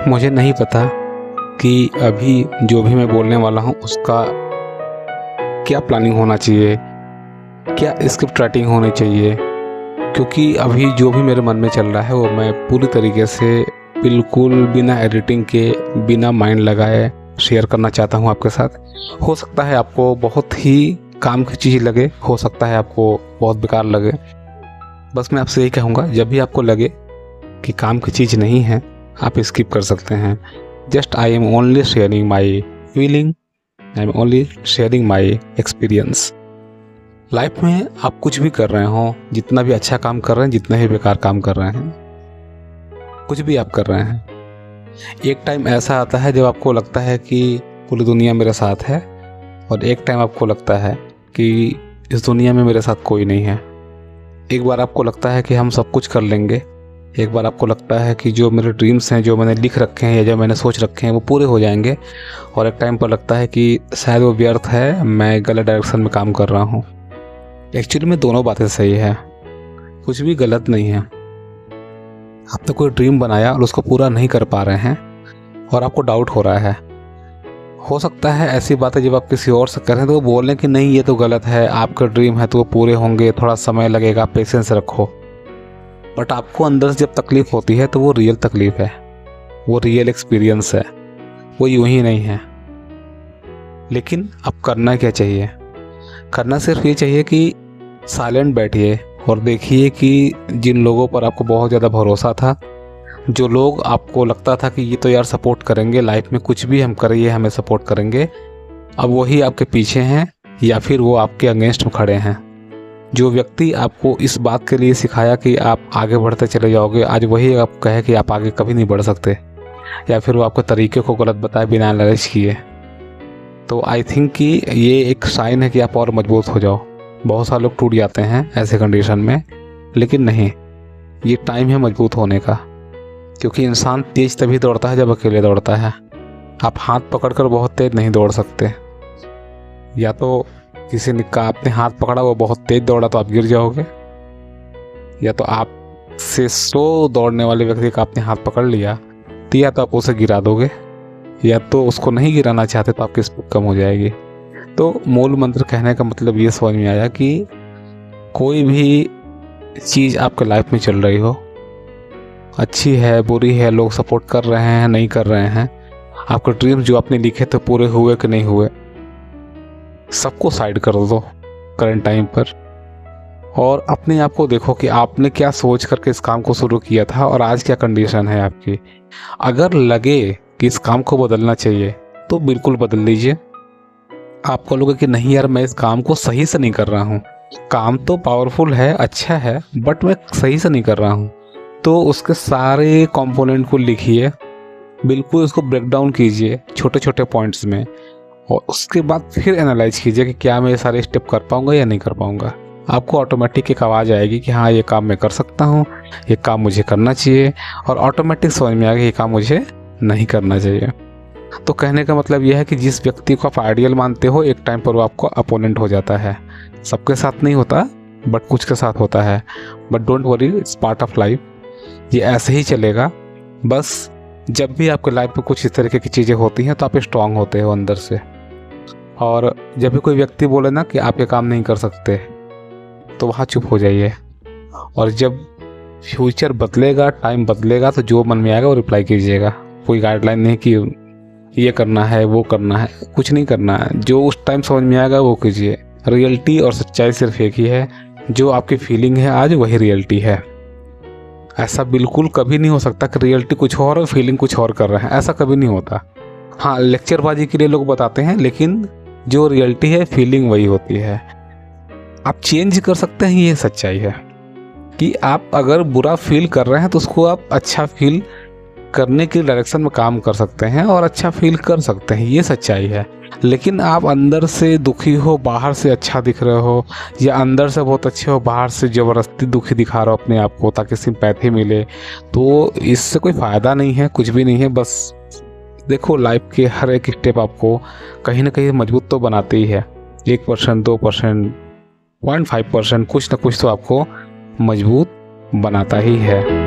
मुझे नहीं पता कि अभी जो भी मैं बोलने वाला हूँ उसका क्या प्लानिंग होना चाहिए, क्या स्क्रिप्ट राइटिंग होनी चाहिए, क्योंकि अभी जो भी मेरे मन में चल रहा है वो मैं पूरी तरीके से बिल्कुल बिना एडिटिंग के, बिना माइंड लगाए शेयर करना चाहता हूँ आपके साथ। हो सकता है आपको बहुत ही काम की चीज़ लगे, हो सकता है आपको बहुत बेकार लगे। बस मैं आपसे यही कहूँगा, जब भी आपको लगे कि काम की चीज़ नहीं है आप स्किप कर सकते हैं। Just I am only sharing my feeling, I am only sharing my experience. Life में आप कुछ भी कर रहे हो, जितना भी अच्छा काम कर रहे हैं, जितना भी बेकार काम कर रहे हैं, कुछ भी आप कर रहे हैं, एक टाइम ऐसा आता है जब आपको लगता है कि पूरी दुनिया मेरे साथ है, और एक टाइम आपको लगता है कि इस दुनिया में मेरे साथ कोई नहीं है। एक बार आपको लगता है कि हम सब कुछ कर लेंगे, एक बार आपको लगता है कि जो मेरे ड्रीम्स हैं, जो मैंने लिख रखे हैं या जो मैंने सोच रखे हैं वो पूरे हो जाएंगे, और एक टाइम पर लगता है कि शायद वो व्यर्थ है, मैं गलत डायरेक्शन में काम कर रहा हूँ। एक्चुअली में दोनों बातें सही है, कुछ भी गलत नहीं है। आपने कोई ड्रीम बनाया और उसको पूरा नहीं कर पा रहे हैं और आपको डाउट हो रहा है। हो सकता है ऐसी बातें जब आप किसी और से करें तो वो बोलें कि नहीं ये तो गलत है, आपका ड्रीम है तो वो पूरे होंगे, थोड़ा समय लगेगा, पेशेंस रखो। बट आपको अंदर से जब तकलीफ़ होती है तो वो रियल तकलीफ़ है, वो रियल एक्सपीरियंस है, वो यूं ही नहीं है। लेकिन अब करना क्या चाहिए? करना सिर्फ ये चाहिए कि साइलेंट बैठिए और देखिए कि जिन लोगों पर आपको बहुत ज़्यादा भरोसा था, जो लोग आपको लगता था कि ये तो यार सपोर्ट करेंगे, लाइफ में कुछ भी हम करें ये हमें सपोर्ट करेंगे, अब वही आपके पीछे हैं या फिर वो आपके अगेंस्ट में खड़े हैं। जो व्यक्ति आपको इस बात के लिए सिखाया कि आप आगे बढ़ते चले जाओगे, आज वही आपको कहे कि आप आगे कभी नहीं बढ़ सकते, या फिर वो आपके तरीके को गलत बताए बिना एनालाइज किए। तो आई थिंक कि ये एक साइन है कि आप और मजबूत हो जाओ। बहुत सारे लोग टूट जाते हैं ऐसे कंडीशन में, लेकिन नहीं, ये टाइम है मजबूत होने का। क्योंकि इंसान तेज तभी दौड़ता है जब अकेले दौड़ता है। आप हाथ पकड़कर बहुत तेज नहीं दौड़ सकते। या तो किसी ने का आपने हाथ पकड़ा, वो बहुत तेज दौड़ा तो आप गिर जाओगे, या तो आप से 100 दौड़ने वाले व्यक्ति का आपने हाथ पकड़ लिया तो या तो आप उसे गिरा दोगे, या तो उसको नहीं गिराना चाहते तो आपकी स्पीड कम हो जाएगी। तो मूल मंत्र कहने का मतलब ये समझ में आया कि कोई भी चीज़ आपके लाइफ में चल रही हो, अच्छी है बुरी है, लोग सपोर्ट कर रहे हैं नहीं कर रहे हैं, आपके ड्रीम्स जो आपने लिखे थे पूरे हुए कि नहीं हुए, सबको साइड कर दो करंट टाइम पर, और अपने आप को देखो कि आपने क्या सोच करके इस काम को शुरू किया था और आज क्या कंडीशन है आपकी। अगर लगे कि इस काम को बदलना चाहिए तो बिल्कुल बदल लीजिए। आप बोलोगे कि नहीं यार मैं इस काम को सही से नहीं कर रहा हूँ, काम तो पावरफुल है, अच्छा है, बट मैं सही से नहीं कर रहा हूँ, तो उसके सारे कंपोनेंट को लिखिए, बिल्कुल उसको ब्रेक डाउन कीजिए छोटे छोटे पॉइंट्स में, और उसके बाद फिर एनालाइज कीजिए कि क्या मैं ये सारे स्टेप कर पाऊँगा या नहीं कर पाऊँगा। आपको ऑटोमेटिक एक आवाज़ आएगी कि हाँ ये काम मैं कर सकता हूँ, ये काम मुझे करना चाहिए, और ऑटोमेटिक समझ में आएगा ये काम मुझे नहीं करना चाहिए। तो कहने का मतलब यह है कि जिस व्यक्ति को आप आइडियल मानते हो, एक टाइम पर वो आपको अपोनेंट हो जाता है। सबके साथ नहीं होता बट कुछ के साथ होता है, but don't worry, it's part of life, ये ऐसे ही चलेगा। बस जब भी आपके लाइफ में कुछ इस तरीके की चीज़ें होती हैं तो आप स्ट्रांग होते हो अंदर से, और जब भी कोई व्यक्ति बोले ना कि आप ये काम नहीं कर सकते तो वहाँ चुप हो जाइए, और जब फ्यूचर बदलेगा, टाइम बदलेगा, तो जो मन में आएगा वो रिप्लाई कीजिएगा। कोई गाइडलाइन नहीं कि ये करना है वो करना है, कुछ नहीं करना है, जो उस टाइम समझ में आएगा वो कीजिए। रियलिटी और सच्चाई सिर्फ एक ही है, जो आपकी फीलिंग है आज वही रियलिटी है। ऐसा बिल्कुल कभी नहीं हो सकता कि रियलिटी कुछ और और फीलिंग कुछ और कर रहे हैं, ऐसा कभी नहीं होता। हाँ, लेक्चरबाजी के लिए लोग बताते हैं, लेकिन जो रियलिटी है फीलिंग वही होती है। आप चेंज कर सकते हैं, ये सच्चाई है कि आप अगर बुरा फील कर रहे हैं तो उसको आप अच्छा फील करने की डायरेक्शन में काम कर सकते हैं और अच्छा फील कर सकते हैं, ये सच्चाई है। लेकिन आप अंदर से दुखी हो, बाहर से अच्छा दिख रहे हो, या अंदर से बहुत अच्छे हो, बाहर से ज़बरदस्ती दुखी दिखा रहे हो अपने आप को ताकि सिंपैथी मिले, तो इससे कोई फ़ायदा नहीं है, कुछ भी नहीं है। बस देखो, लाइफ के हर एक स्टेप आपको कहीं ना कहीं मजबूत तो बनाते ही है। 1%, 2%, 0.5%, कुछ ना कुछ तो आपको मजबूत बनाता ही है।